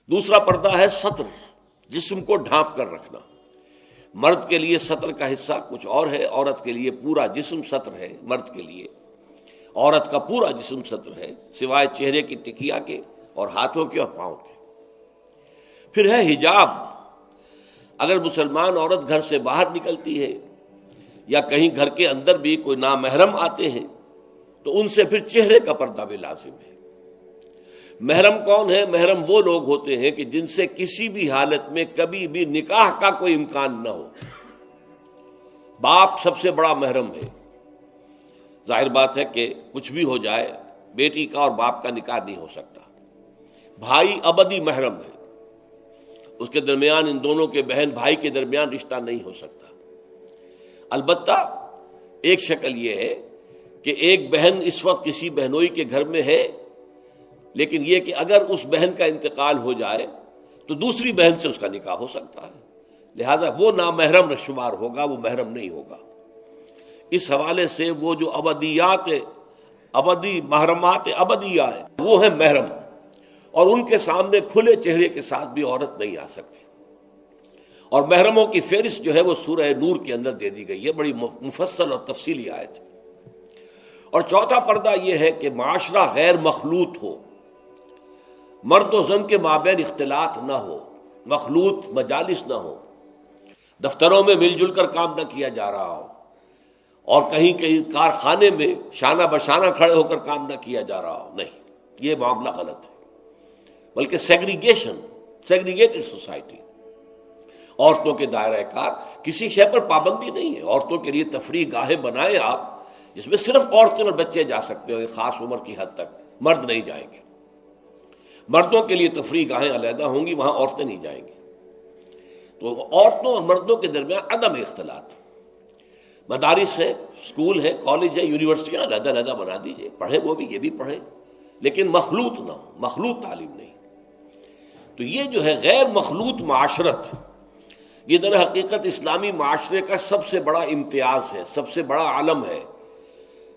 دوسرا پردہ ہے سطر، جسم کو ڈھانپ کر رکھنا۔ مرد کے لیے سطر کا حصہ کچھ اور ہے، عورت کے لیے پورا جسم سطر ہے۔ مرد کے لیے عورت کا پورا جسم سطر ہے، سوائے چہرے کی ٹکیا کے اور ہاتھوں کے اور پاؤں کے۔ پھر ہے حجاب، اگر مسلمان عورت گھر سے باہر نکلتی ہے یا کہیں گھر کے اندر بھی کوئی نامحرم آتے ہیں تو ان سے پھر چہرے کا پردہ بھی لازم ہے۔ محرم کون ہے؟ محرم وہ لوگ ہوتے ہیں کہ جن سے کسی بھی حالت میں کبھی بھی نکاح کا کوئی امکان نہ ہو۔ باپ سب سے بڑا محرم ہے، ظاہر بات ہے کہ کچھ بھی ہو جائے بیٹی کا اور باپ کا نکاح نہیں ہو سکتا۔ بھائی ابدی محرم ہے، اس کے درمیان، ان دونوں کے بہن بھائی کے درمیان رشتہ نہیں ہو سکتا۔ البتہ ایک شکل یہ ہے کہ ایک بہن اس وقت کسی بہنوئی کے گھر میں ہے، لیکن یہ کہ اگر اس بہن کا انتقال ہو جائے تو دوسری بہن سے اس کا نکاح ہو سکتا ہے، لہذا وہ نامحرم شمار ہوگا، وہ محرم نہیں ہوگا۔ اس حوالے سے وہ جو ابدی محرمات ابدیہ ہیں وہ ہیں محرم، اور ان کے سامنے کھلے چہرے کے ساتھ بھی عورت نہیں آ سکتی۔ اور محرموں کی فہرست جو ہے وہ سورہ نور کے اندر دے دی گئی ہے، بڑی مفصل اور تفصیلی آیت ہے۔ اور چوتھا پردہ یہ ہے کہ معاشرہ غیر مخلوط ہو، مرد و زن کے مابین اختلاط نہ ہو، مخلوط مجالس نہ ہو، دفتروں میں مل جل کر کام نہ کیا جا رہا ہو، اور کہیں کارخانے میں شانہ بشانہ کھڑے ہو کر کام نہ کیا جا رہا ہو، نہیں، یہ معاملہ غلط ہے۔ بلکہ سیگریگیٹڈ سوسائٹی، عورتوں کے دائرہ کار، کسی شے پر پابندی نہیں ہے۔ عورتوں کے لیے تفریح گاہیں بنائیں آپ، جس میں صرف عورتیں اور بچے جا سکتے ہو ایک خاص عمر کی حد تک، مرد نہیں جائیں گے۔ مردوں کے لیے تفریح گاہیں علیحدہ ہوں گی، وہاں عورتیں نہیں جائیں گی۔ تو عورتوں اور مردوں کے درمیان عدم اختلاط، مدارس ہے، اسکول ہے، کالج ہے، یونیورسٹیاں علیحدہ علیحدہ بنا دیجئے، پڑھیں وہ بھی، یہ بھی پڑھیں، لیکن مخلوط نہ ہو، مخلوط تعلیم نہیں۔ تو یہ جو ہے غیر مخلوط معاشرت، یہ در حقیقت اسلامی معاشرے کا سب سے بڑا امتیاز ہے، سب سے بڑا علم ہے،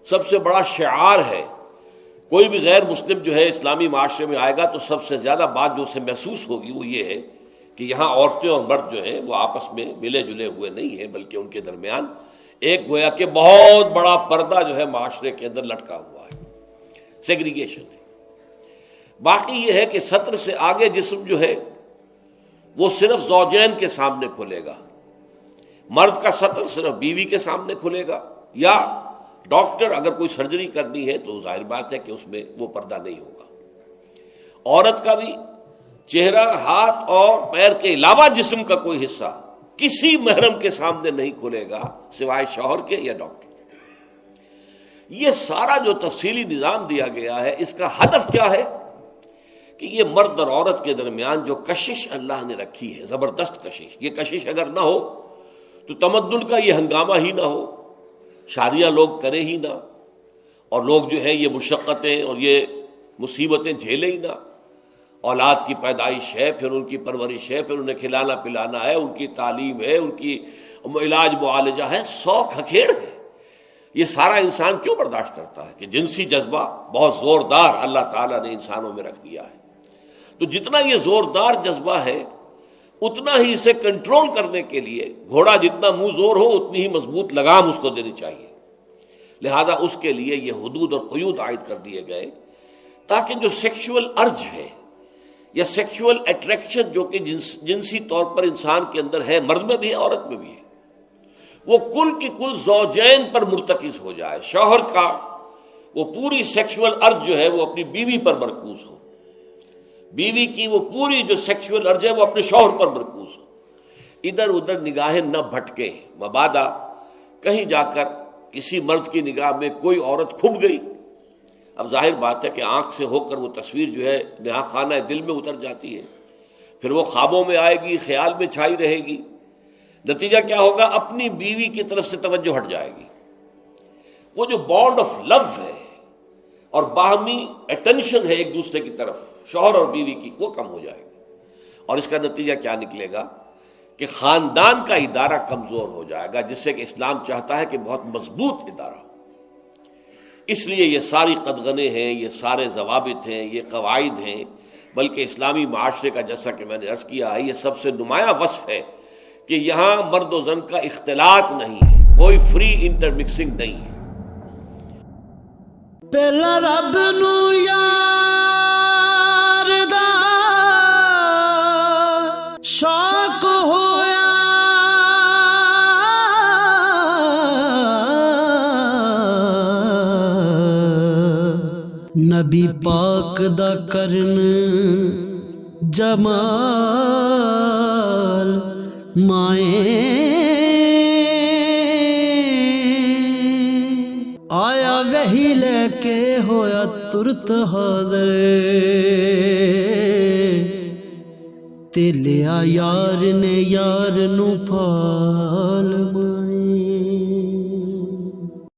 سب سے بڑا شعار ہے۔ کوئی بھی غیر مسلم جو ہے اسلامی معاشرے میں آئے گا تو سب سے زیادہ بات جو اسے محسوس ہوگی وہ یہ ہے کہ یہاں عورتیں اور مرد جو ہیں وہ آپس میں ملے جلے ہوئے نہیں ہیں، بلکہ ان کے درمیان ایک گویا کہ بہت بڑا پردہ جو ہے معاشرے کے اندر لٹکا ہوا ہے، سیگریگیشن ہے۔ باقی یہ ہے کہ سطر سے آگے جسم جو ہے وہ صرف زوجین کے سامنے کھلے گا، مرد کا سطر صرف بیوی کے سامنے کھلے گا، یا ڈاکٹر اگر کوئی سرجری کرنی ہے تو ظاہر بات ہے کہ اس میں وہ پردہ نہیں ہوگا۔ عورت کا بھی چہرہ، ہاتھ اور پیر کے علاوہ جسم کا کوئی حصہ کسی محرم کے سامنے نہیں کھلے گا سوائے شوہر کے یا ڈاکٹر کے۔ یہ سارا جو تفصیلی نظام دیا گیا ہے، اس کا ہدف کیا ہے کہ یہ مرد اور عورت کے درمیان جو کشش اللہ نے رکھی ہے، زبردست کشش، یہ کشش اگر نہ ہو تو تمدن کا یہ ہنگامہ ہی نہ ہو، شادیاں لوگ کریں ہی نہ، اور لوگ جو ہے یہ مشقتیں اور یہ مصیبتیں جھیلیں ہی نہ۔ اولاد کی پیدائش ہے، پھر ان کی پرورش ہے، پھر انہیں کھلانا پلانا ہے، ان کی تعلیم ہے، ان کی علاج معالجہ ہے، 100 کھکھیڑ ہے۔ یہ سارا انسان کیوں برداشت کرتا ہے کہ جنسی جذبہ بہت زوردار اللہ تعالیٰ نے انسانوں میں رکھ دیا ہے۔ تو جتنا یہ زوردار جذبہ ہے اتنا ہی اسے کنٹرول کرنے کے لیے گھوڑا جتنا منہ زور ہو اتنی ہی مضبوط لگام اس کو دینی چاہیے۔ لہذا اس کے لیے یہ حدود اور قیود عائد کر دیے گئے تاکہ جو سیکشول ارج ہے یا سیکشول اٹریکشن جو کہ جنسی طور پر انسان کے اندر ہے، مرد میں بھی ہے عورت میں بھی ہے، وہ کل کی کل زوجین پر مرتکز ہو جائے۔ شوہر کا وہ پوری سیکشول ارج جو ہے وہ اپنی بیوی پر مرکوز ہو، بیوی کی وہ پوری جو سیکشول ارج ہے وہ اپنے شوہر پر مرکوز ہو، ادھر ادھر نگاہیں نہ بھٹکیں۔ مبادا کہیں جا کر کسی مرد کی نگاہ میں کوئی عورت کھب گئی، اب ظاہر بات ہے کہ آنکھ سے ہو کر وہ تصویر جو ہے نہا خانہ دل میں اتر جاتی ہے، پھر وہ خوابوں میں آئے گی، خیال میں چھائی رہے گی، نتیجہ کیا ہوگا؟ اپنی بیوی کی طرف سے توجہ ہٹ جائے گی، وہ جو بانڈ آف لو ہے اور باہمی اٹینشن ہے ایک دوسرے کی طرف شوہر اور بیوی کی، وہ کم ہو جائے گی، اور اس کا نتیجہ کیا نکلے گا کہ خاندان کا ادارہ کمزور ہو جائے گا، جس سے کہ اسلام چاہتا ہے کہ بہت مضبوط ادارہ ہو۔ اس لیے یہ ساری قدغنیں ہیں، یہ سارے ضوابط ہیں، یہ قواعد ہیں بلکہ اسلامی معاشرے کا جیسا کہ میں نے عرض کیا ہے یہ سب سے نمایاں وصف ہے کہ یہاں مرد و زن کا اختلاط نہیں ہے، کوئی فری انٹرمکسنگ نہیں ہے۔ پہلا رب نو یار دا شوق ہویا، نبی پاک دا کرن جمال مائیں آیا وہی لے کے ہویا ترت حاضر، تے لیا یار نے یار نو پال